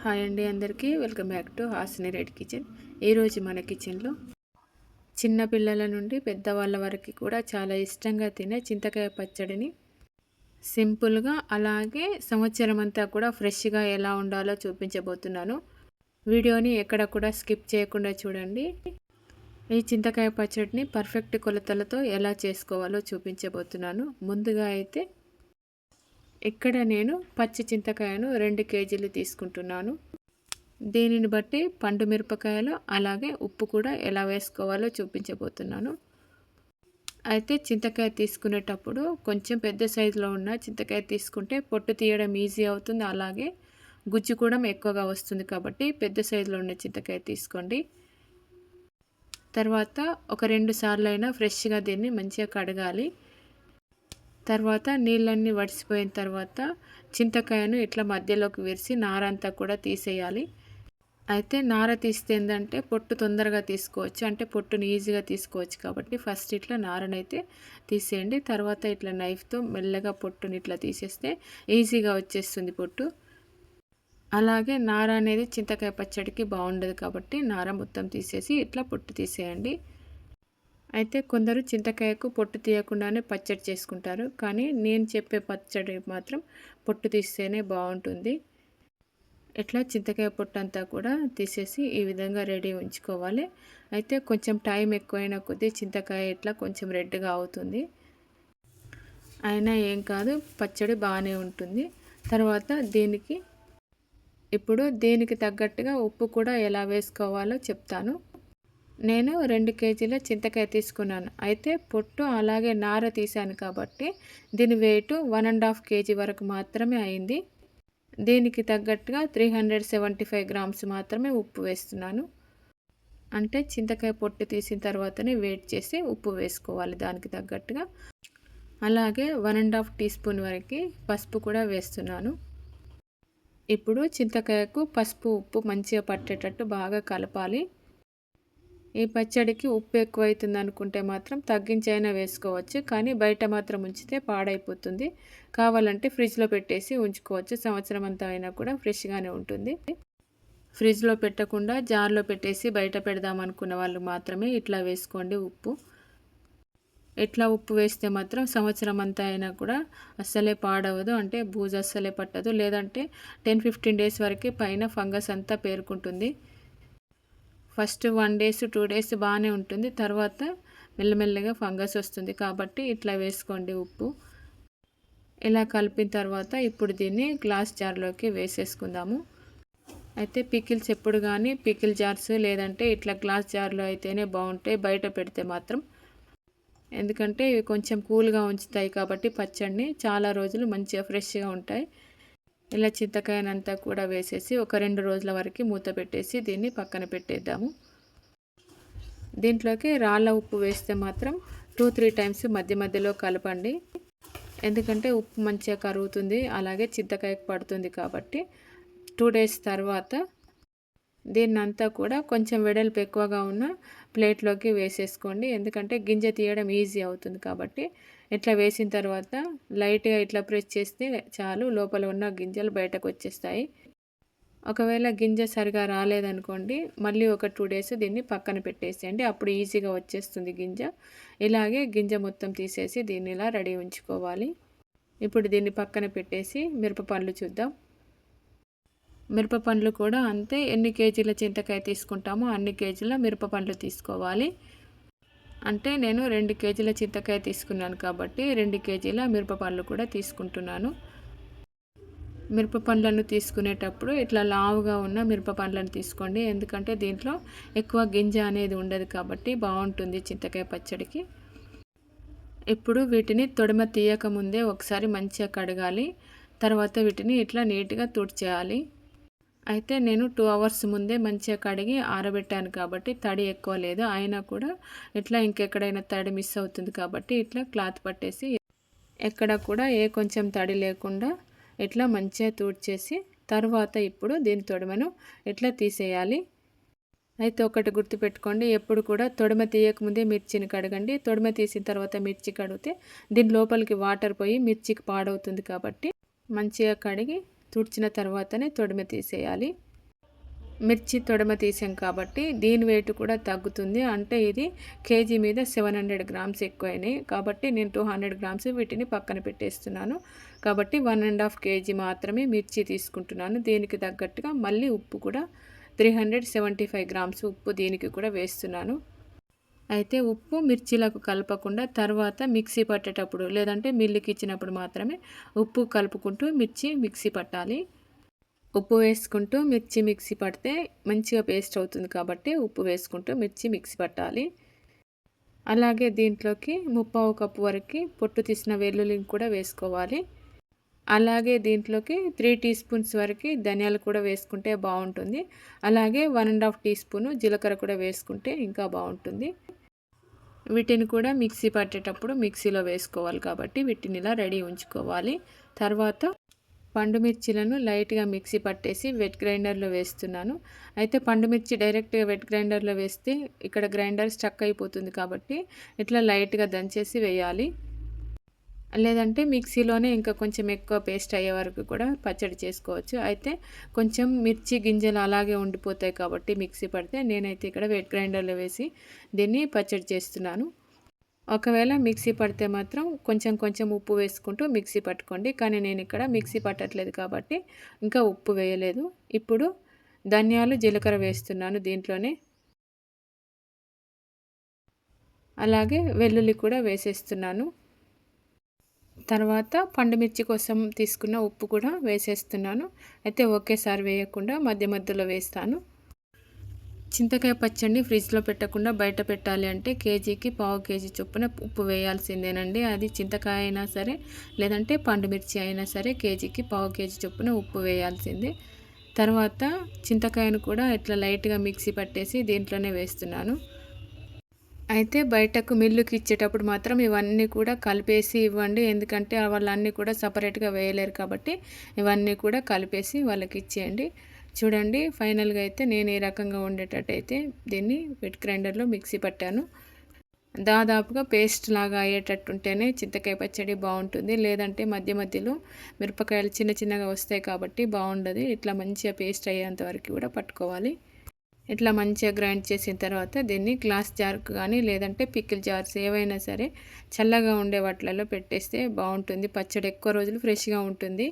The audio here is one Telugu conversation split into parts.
హాయ్ అండి అందరికీ welcome back to Hasini red kitchen. ఈరోజు మన కిచెన్లో చిన్న పిల్లల నుండి పెద్దవాళ్ళ వరకు కూడా చాలా ఇష్టంగా తినే చింతకాయ పచ్చడిని సింపుల్గా అలాగే సంవత్సరం అంతా కూడా ఫ్రెష్గా ఎలా ఉండాలో చూపించబోతున్నాను. వీడియోని ఎక్కడ కూడా స్కిప్ చేయకుండా చూడండి. ఈ చింతకాయ పచ్చడిని పర్ఫెక్ట్ కొలతలతో ఎలా చేసుకోవాలో చూపించబోతున్నాను. ముందుగా అయితే ఇక్కడ నేను పచ్చి చింతకాయను 2 కేజీలు తీసుకుంటున్నాను. దీనిని బట్టి పండు మిరపకాయలు అలాగే ఉప్పు కూడా ఎలా వేసుకోవాలో చూపించబోతున్నాను. అయితే చింతకాయ తీసుకునేటప్పుడు కొంచెం పెద్ద సైజులో ఉన్న చింతకాయ తీసుకుంటే పొట్టు తీయడం ఈజీ అవుతుంది, అలాగే గుజ్జు కూడా ఎక్కువగా వస్తుంది. కాబట్టి పెద్ద సైజులో ఉన్న చింతకాయ తీసుకోండి. తర్వాత ఒక 2 సార్లు అయినా ఫ్రెష్గా దీన్ని మంచిగా కడగాలి. తర్వాత నీళ్ళన్నీ వడిసిపోయిన తర్వాత చింతకాయను ఇట్లా మధ్యలోకి విరిచి నారంతా కూడా తీసేయాలి. అయితే నార తీస్తే ఏంటంటే పొట్టు తొందరగా తీసుకోవచ్చు, అంటే పొట్టుని ఈజీగా తీసుకోవచ్చు. కాబట్టి ఫస్ట్ ఇట్లా నారనైతే తీసేయండి. తర్వాత ఇట్లా నైఫ్తో మెల్లగా పొట్టుని ఇట్లా తీసేస్తే ఈజీగా వచ్చేస్తుంది పొట్టు. అలాగే నార అనేది చింతకాయ పచ్చడికి బాగుండదు, కాబట్టి నార మొత్తం తీసేసి ఇట్లా పొట్టు తీసేయండి. అయితే కొందరు చింతకాయకు పొట్టు తీయకుండానే పచ్చడి చేసుకుంటారు, కానీ నేను చెప్పే పచ్చడి మాత్రం పొట్టు తీస్తేనే బాగుంటుంది. ఇట్లా చింతకాయ పొట్టు అంతా కూడా తీసేసి ఈ విధంగా రెడీ ఉంచుకోవాలి. అయితే కొంచెం టైం ఎక్కువైన కొద్దీ చింతకాయ ఇట్లా కొంచెం రెడ్గా అవుతుంది, అయినా ఏం కాదు, పచ్చడి బాగానే ఉంటుంది. తర్వాత ఇప్పుడు దీనికి తగ్గట్టుగా ఉప్పు కూడా ఎలా వేసుకోవాలో చెప్తాను. నేను 2 కేజీల చింతకాయ తీసుకున్నాను. అయితే పొట్టు అలాగే నార తీసాను కాబట్టి దీని వెయిట్ 1.5 కేజీ వరకు మాత్రమే అయింది. దీనికి తగ్గట్టుగా 375 గ్రామ్స్ మాత్రమే ఉప్పు వేస్తున్నాను. అంటే చింతకాయ పొట్టు తీసిన తర్వాతనే వెయిట్ చేసి ఉప్పు వేసుకోవాలి దానికి తగ్గట్టుగా. అలాగే 1.5 టీ స్పూన్ వరకు పసుపు కూడా వేస్తున్నాను. ఇప్పుడు చింతకాయకు పసుపు ఉప్పు మంచిగా పట్టేటట్టు బాగా కలపాలి. ఈ పచ్చడికి ఉప్పు ఎక్కువైతుంది అనుకుంటే మాత్రం తగ్గించైనా వేసుకోవచ్చు, కానీ బయట మాత్రం ఉంచితే పాడైపోతుంది. కావాలంటే ఫ్రిడ్జ్లో పెట్టేసి ఉంచుకోవచ్చు, సంవత్సరం అంతా అయినా కూడా ఫ్రెష్గానే ఉంటుంది. ఫ్రిడ్జ్లో పెట్టకుండా జార్లో పెట్టేసి బయట పెడదాం అనుకున్న వాళ్ళు మాత్రమే ఇట్లా వేసుకోండి ఉప్పు. ఇట్లా ఉప్పు వేస్తే మాత్రం సంవత్సరం అంతా అయినా కూడా అస్సలే పాడవదు, అంటే బూజు అస్సలే పట్టదు. లేదంటే 10-15 డేస్ వరకు పైన ఫంగస్ అంతా పేరుకుంటుంది. ఫస్ట్ 1 డేస్ 2 డేస్ బాగానే ఉంటుంది, తర్వాత మెల్లమెల్లగా ఫంగస్ వస్తుంది. కాబట్టి ఇట్లా వేసుకోండి ఉప్పు. ఇలా కలిపిన తర్వాత ఇప్పుడు దీన్ని గ్లాస్ జార్లోకి వేసేసుకుందాము. అయితే పికిల్స్ ఎప్పుడు కానీ పికిల్ జార్స్ లేదంటే ఇట్లా గ్లాస్ జార్లో అయితేనే బాగుంటాయి, బయట పెడితే మాత్రం. ఎందుకంటే ఇవి కొంచెం కూల్గా ఉంచుతాయి కాబట్టి పచ్చడిని చాలా రోజులు మంచిగా ఫ్రెష్గా ఉంటాయి. ఇలా చింతకాయనంతా కూడా వేసేసి ఒక 2 రోజుల వరకు మూత పెట్టేసి దీన్ని పక్కన పెట్టేద్దాము. దీంట్లోకి రాళ్ళ ఉప్పు వేస్తే మాత్రం 2-3 టైమ్స్ మధ్య మధ్యలో కలపండి, ఎందుకంటే ఉప్పు మంచిగా కరుగుతుంది, అలాగే చింతకాయకు పడుతుంది. కాబట్టి 2 డేస్ తర్వాత దీన్నంతా కూడా కొంచెం వెడల్పు ఎక్కువగా ఉన్న ప్లేట్లోకి వేసేసుకోండి, ఎందుకంటే గింజ తీయడం ఈజీ అవుతుంది. కాబట్టి ఇట్లా వేసిన తర్వాత లైట్గా ఇట్లా ప్రెస్ చేస్తే చాలు, లోపల ఉన్న గింజలు బయటకు వచ్చేస్తాయి. ఒకవేళ గింజ సరిగా రాలేదనుకోండి, మళ్ళీ ఒక 2 డేస్ దీన్ని పక్కన పెట్టేసేయండి, అప్పుడు ఈజీగా వచ్చేస్తుంది గింజ. ఇలాగే గింజ మొత్తం తీసేసి దీన్ని ఇలా రెడీ ఉంచుకోవాలి. ఇప్పుడు దీన్ని పక్కన పెట్టేసి మిరపపండ్లు చూద్దాం. మిరపపండ్లు కూడా అంతే, ఎన్ని కేజీల చింతకాయ తీసుకుంటామో అన్ని కేజీల మిరపపండ్లు తీసుకోవాలి. అంటే నేను 2 కేజీల చింతకాయ తీసుకున్నాను కాబట్టి 2 కేజీల మిరపపండ్లు కూడా తీసుకుంటున్నాను. మిరపపండ్లను తీసుకునేటప్పుడు ఇట్లా లావుగా ఉన్న మిరపపండ్లను తీసుకోండి, ఎందుకంటే దీంట్లో ఎక్కువ గింజ అనేది ఉండదు కాబట్టి బాగుంటుంది చింతకాయ పచ్చడికి. ఇప్పుడు వీటిని తొడిమ తీయక ముందే ఒకసారి మంచిగా కడగాలి. తర్వాత వీటిని ఇట్లా నీట్గా తుడిచేయాలి. అయితే నేను 2 అవర్స్ ముందే మంచిగా కడిగి ఆరబెట్టాను కాబట్టి తడి ఎక్కువ లేదు, అయినా కూడా ఇట్లా ఇంకెక్కడైనా తడి మిస్ అవుతుంది కాబట్టి ఇట్లా క్లాత్ పట్టేసి ఎక్కడ కూడా కొంచెం తడి లేకుండా ఇట్లా మంచిగా తుడిచేసి తర్వాత ఇప్పుడు దీని తొడిమను ఇట్లా తీసేయాలి. అయితే ఒకటి గుర్తుపెట్టుకోండి, ఎప్పుడు కూడా తొడిమ తీయకముందే మిర్చిని కడగండి. తొడిమ తీసిన తర్వాత మిర్చి కడిగితే దీని లోపలికి వాటర్ పోయి మిర్చికి పాడవుతుంది. కాబట్టి మంచిగా కడిగి తుడిచిన తర్వాతనే తొడిమ తీసేయాలి. మిర్చి తొడమ తీసాం కాబట్టి దీని వెయిట్ కూడా తగ్గుతుంది. అంటే ఇది కేజీ మీద 700 గ్రామ్స్ ఎక్కువైనాయి కాబట్టి నేను 200 గ్రామ్స్ వీటిని పక్కన పెట్టేస్తున్నాను. కాబట్టి 1½ కేజీ మాత్రమే మిర్చి తీసుకుంటున్నాను. దీనికి తగ్గట్టుగా మళ్ళీ ఉప్పు కూడా 375 గ్రామ్స్ ఉప్పు దీనికి కూడా వేస్తున్నాను. అయితే ఉప్పు మిర్చీలకు కలపకుండా తర్వాత మిక్సీ పట్టేటప్పుడు లేదంటే మిల్లుకి ఇచ్చినప్పుడు మాత్రమే ఉప్పు కలుపుకుంటూ మిక్సీ పట్టాలి. ఉప్పు వేసుకుంటూ మిర్చి మిక్సీ పడితే మంచిగా పేస్ట్ అవుతుంది కాబట్టి ఉప్పు వేసుకుంటూ మిర్చి మిక్సీ పట్టాలి. అలాగే దీంట్లోకి 3/4 కప్పు వరకు పొట్టు తీసిన వెల్లుల్లిని కూడా వేసుకోవాలి. అలాగే దీంట్లోకి 3 టీ స్పూన్స్ వరకు ధనియాలు కూడా వేసుకుంటే బాగుంటుంది. అలాగే 1½ టీ స్పూను జీలకర్ర కూడా వేసుకుంటే ఇంకా బాగుంటుంది. వీటిని కూడా మిక్సీ పట్టేటప్పుడు మిక్సీలో వేసుకోవాలి కాబట్టి వీటిని ఇలా రెడీ ఉంచుకోవాలి. తర్వాత పండు మిర్చిలను లైట్గా మిక్సీ పట్టేసి వెట్ గ్రైండర్లో వేస్తున్నాను. అయితే పండు మిర్చి డైరెక్ట్గా వెట్ గ్రైండర్లో వేస్తే ఇక్కడ గ్రైండర్ స్టక్ అయిపోతుంది కాబట్టి ఇట్లా లైట్గా దంచేసి వేయాలి. లేదంటే మిక్సీలోనే ఇంకా కొంచెం ఎక్కువ పేస్ట్ అయ్యే వరకు కూడా పచ్చడి చేసుకోవచ్చు. అయితే కొంచెం మిర్చి గింజలు అలాగే ఉండిపోతాయి కాబట్టి మిక్సీ పడితే నేనైతే ఇక్కడ వెట్ గ్రైండర్లో వేసి దీన్ని పచ్చడి చేస్తున్నాను. ఒకవేళ మిక్సీ పడితే మాత్రం కొంచెం కొంచెం ఉప్పు వేసుకుంటూ మిక్సీ పట్టుకోండి. కానీ నేను ఇక్కడ మిక్సీ పట్టట్లేదు కాబట్టి ఇంకా ఉప్పు వేయలేదు. ఇప్పుడు ధనియాలు జీలకర్ర వేస్తున్నాను దీంట్లోనే. అలాగే వెల్లుల్లి కూడా వేసేస్తున్నాను. తర్వాత పండుమిర్చి కోసం తీసుకున్న ఉప్పు కూడా వేసేస్తున్నాను. అయితే ఒకేసారి వేయకుండా మధ్య మధ్యలో వేస్తాను. చింతకాయ పచ్చడిని ఫ్రిడ్జ్లో పెట్టకుండా బయట పెట్టాలి అంటే కేజీకి 1/4 కేజీ చొప్పున ఉప్పు వేయాల్సిందేనండి. అది చింతకాయ అయినా సరే లేదంటే పండు మిర్చి అయినా సరే కేజీకి 1/4 కేజీ చొప్పున ఉప్పు వేయాల్సిందే. తర్వాత చింతకాయను కూడా ఇట్లా లైట్గా మిక్సీ పట్టేసి దీంట్లోనే వేస్తున్నాను. అయితే బయటకు మిల్లుకి ఇచ్చేటప్పుడు మాత్రం ఇవన్నీ కూడా కలిపేసి ఇవ్వండి. ఎందుకంటే వాళ్ళన్నీ కూడా సపరేట్గా వేయలేరు కాబట్టి ఇవన్నీ కూడా కలిపేసి వాళ్ళకి ఇచ్చేయండి. చూడండి ఫైనల్గా అయితే నేను ఈ రకంగా ఉండేటట్టయితే దీన్ని వెట్ గ్రైండర్లో మిక్సీ పట్టాను. దాదాపుగా పేస్ట్ లాగా అయ్యేటట్టుంటేనే చింతకాయ పచ్చడి బాగుంటుంది. లేదంటే మధ్య మధ్యలో మిరపకాయలు చిన్న చిన్నగా వస్తాయి కాబట్టి బాగుండదు. ఇట్లా మంచిగా పేస్ట్ అయ్యేంత వరకు కూడా పట్టుకోవాలి. ఇట్లా మంచిగా గ్రైండ్ చేసిన తర్వాత దీన్ని గ్లాస్ జార్కు కానీ లేదంటే పికిల్ జార్స్ ఏవైనా సరే చల్లగా ఉండే వాటిలలో పెట్టేస్తే బాగుంటుంది. పచ్చడి ఎక్కువ రోజులు ఫ్రెష్గా ఉంటుంది.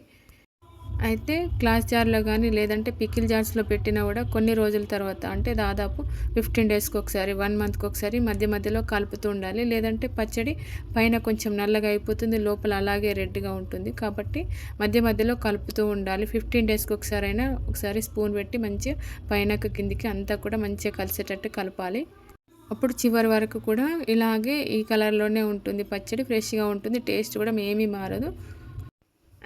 అయితే గ్లాస్ జార్లో కానీ లేదంటే పికిల్ జార్స్లో పెట్టినా కూడా కొన్ని రోజుల తర్వాత అంటే దాదాపు 15 డేస్కి ఒకసారి 1 మంత్కి ఒకసారి మధ్య మధ్యలో కలుపుతూ ఉండాలి. లేదంటే పచ్చడి పైన కొంచెం నల్లగా అయిపోతుంది, లోపల అలాగే రెడ్గా ఉంటుంది. కాబట్టి మధ్య మధ్యలో కలుపుతూ ఉండాలి. 15 డేస్కి ఒకసారి అయినా ఒకసారి స్పూన్ పెట్టి మంచిగా పైనకు కిందికి అంతా కూడా మంచిగా కలిసేటట్టు కలపాలి. అప్పుడు చివరి వరకు కూడా ఇలాగే ఈ కలర్లోనే ఉంటుంది పచ్చడి, ఫ్రెష్గా ఉంటుంది. టేస్ట్ కూడా ఏమీ మారదు.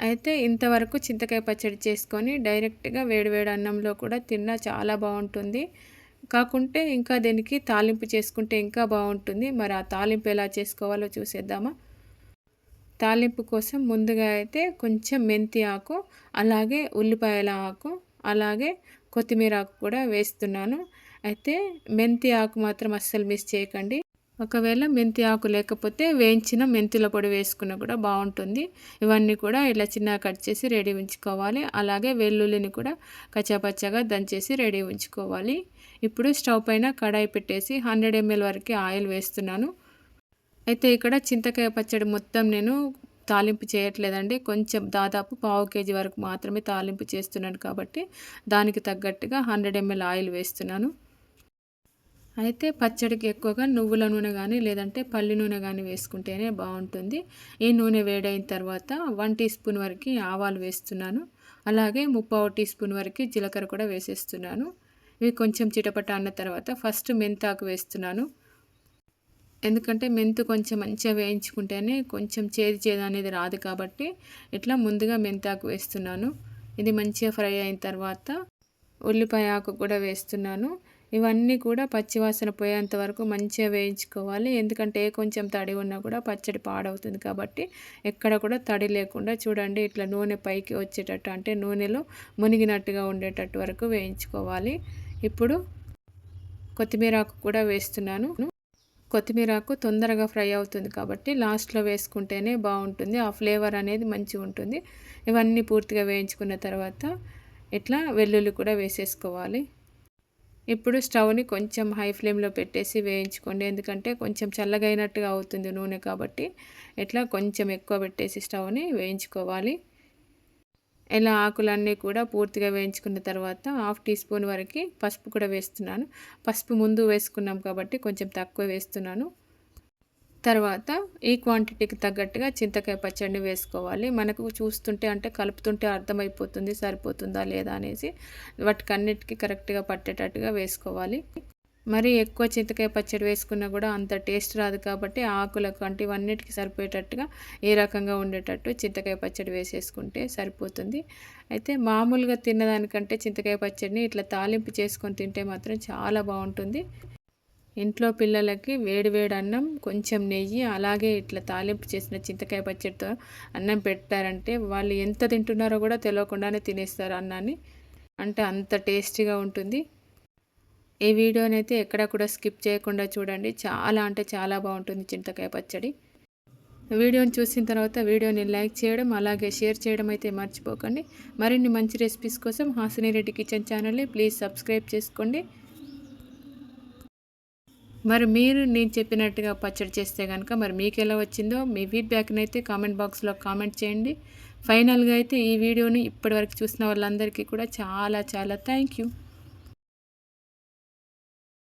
అయితే ఇంతవరకు చింతకాయ పచ్చడి చేసుకొని డైరెక్ట్గా వేడివేడి అన్నంలో కూడా తిన్నా చాలా బాగుంటుంది. కాకుంటే ఇంకా దీనికి తాలింపు చేసుకుంటే ఇంకా బాగుంటుంది. మరి ఆ తాలింపు ఎలా చేసుకోవాలో చూసేద్దామా. తాలింపు కోసం ముందుగా అయితే కొంచెం మెంతి ఆకు, అలాగే ఉల్లిపాయల ఆకు, అలాగే కొత్తిమీర ఆకు కూడా వేస్తున్నాను. అయితే మెంతి ఆకు మాత్రం అస్సలు మిస్ చేయకండి. ఒకవేళ మెంతి ఆకు లేకపోతే వేయించిన మెంతుల పొడి వేసుకున్న కూడా బాగుంటుంది. ఇవన్నీ కూడా ఇలా చిన్నగా కట్ చేసి రెడీ ఉంచుకోవాలి. అలాగే వెల్లుల్లిని కూడా కచ్చాపచ్చాగా దంచేసి రెడీ ఉంచుకోవాలి. ఇప్పుడు స్టవ్ పైన కడాయి పెట్టేసి 100 ml వరకు ఆయిల్ వేస్తున్నాను. అయితే ఇక్కడ చింతకాయ పచ్చడి మొత్తం నేను తాలింపు చేయట్లేదండి. కొంచెం దాదాపు 1/4 కేజీ వరకు మాత్రమే తాలింపు చేస్తున్నాను కాబట్టి దానికి తగ్గట్టుగా 100 ml ఆయిల్ వేస్తున్నాను. అయితే పచ్చడికి ఎక్కువగా నువ్వుల నూనె కానీ లేదంటే పల్లి నూనె కానీ వేసుకుంటేనే బాగుంటుంది. ఈ నూనె వేడైన తర్వాత 1 టీ స్పూన్ వరకు ఆవాలు వేస్తున్నాను. అలాగే 3/4 టీ స్పూన్ వరకు జీలకర్ర కూడా వేసేస్తున్నాను. ఇవి కొంచెం చిటపట అన్న తర్వాత ఫస్ట్ మెంతాకు వేస్తున్నాను. ఎందుకంటే మెంతు కొంచెం మంచిగా వేయించుకుంటేనే కొంచెం చేదు అనేది రాదు కాబట్టి ఇట్లా ముందుగా మెంతాకు వేస్తున్నాను. ఇది మంచిగా ఫ్రై అయిన తర్వాత ఉల్లిపాయ ఆకు కూడా వేస్తున్నాను. ఇవన్నీ కూడా పచ్చివాసన పోయేంత వరకు మంచిగా వేయించుకోవాలి. ఎందుకంటే కొంచెం తడి ఉన్నా కూడా పచ్చడి పాడవుతుంది కాబట్టి ఎక్కడ కూడా తడి లేకుండా చూడండి ఇట్లా నూనె పైకి వచ్చేటట్టు అంటే నూనెలో మునిగినట్టుగా ఉండేటట్టు వరకు వేయించుకోవాలి. ఇప్పుడు కొత్తిమీర ఆకు కూడా వేస్తున్నాను. కొత్తిమీర ఆకు తొందరగా ఫ్రై అవుతుంది కాబట్టి లాస్ట్లో వేసుకుంటేనే బాగుంటుంది. ఆ ఫ్లేవర్ అనేది మంచిగా ఉంటుంది. ఇవన్నీ పూర్తిగా వేయించుకున్న తర్వాత ఇట్లా వెల్లుల్లి కూడా వేసేసుకోవాలి. ఇప్పుడు స్టవ్‌ని కొంచెం హై ఫ్లేమ్‌లో పెట్టేసి వేయించుకోండి. ఎందుకంటే కొంచెం చల్లగా అయినట్టుగా అవుతుంది నూనె కాబట్టి. ఇట్లా కొంచెం ఎక్కువ పెట్టేసి స్టవ్‌ని వేయించుకోవాలి. ఇలా ఆకులన్నీ కూడా పూర్తిగా వేయించుకున్న తర్వాత హాఫ్ టీ స్పూన్ వరకి పసుపు కూడా వేస్తున్నాను. పసుపు ముందు వేసుకున్నాం కాబట్టి కొంచెం తక్కువ వేస్తున్నాను. తర్వాత ఈ క్వాంటిటీకి తగ్గట్టుగా చింతకాయ పచ్చడిని వేసుకోవాలి. మనకు చూస్తుంటే అంటే కలుపుతుంటే అర్థమైపోతుంది సరిపోతుందా లేదా అనేసి. వాటికన్నిటికి కరెక్ట్‌గా పట్టేటట్టుగా వేసుకోవాలి. మరి ఎక్కువ చింతకాయ పచ్చడి వేసుకున్నా కూడా అంత టేస్ట్ రాదు కాబట్టి ఆకులకు అంటే ఇవన్నిటికి సరిపోయేటట్టుగా ఏ రకంగా ఉండేటట్టు చింతకాయ పచ్చడి వేసేసుకుంటే సరిపోతుంది. అయితే మామూలుగా తిన్నదానికంటే చింతకాయ పచ్చడిని ఇట్లా తాలింపు చేసుకొని తింటే మాత్రం చాలా బావుంటుంది. ఇంట్లో పిల్లలకి వేడి వేడి అన్నం, కొంచెం నెయ్యి, అలాగే ఇట్లా తాలింపు చేసిన చింతకాయ పచ్చడితో అన్నం పెట్టారంటే వాళ్ళు ఎంత తింటున్నారో కూడా తెలవకుండానే తినేస్తారు అన్నాన్ని. అంటే అంత టేస్టీగా ఉంటుంది. ఈ వీడియోనైతే ఎక్కడా కూడా స్కిప్ చేయకుండా చూడండి. చాలా అంటే చాలా బాగుంటుంది చింతకాయ పచ్చడి. వీడియోని చూసిన తర్వాత వీడియోని లైక్ చేయడం, అలాగే షేర్ చేయడం అయితే మర్చిపోకండి. మరిన్ని మంచి రెసిపీస్ కోసం హాసిని రెడ్డి కిచెన్ ఛానల్ని ప్లీజ్ సబ్స్క్రైబ్ చేసుకోండి. మరి మీరు నేను చెప్పినట్టుగా పచ్చడి చేస్తే కనుక మరి మీకు ఎలా వచ్చిందో మీ ఫీడ్బ్యాక్ని అయితే కామెంట్ బాక్స్లో కామెంట్ చేయండి. ఫైనల్గా అయితే ఈ వీడియోని ఇప్పటివరకు చూసిన వాళ్ళందరికీ కూడా చాలా చాలా థ్యాంక్ యూ.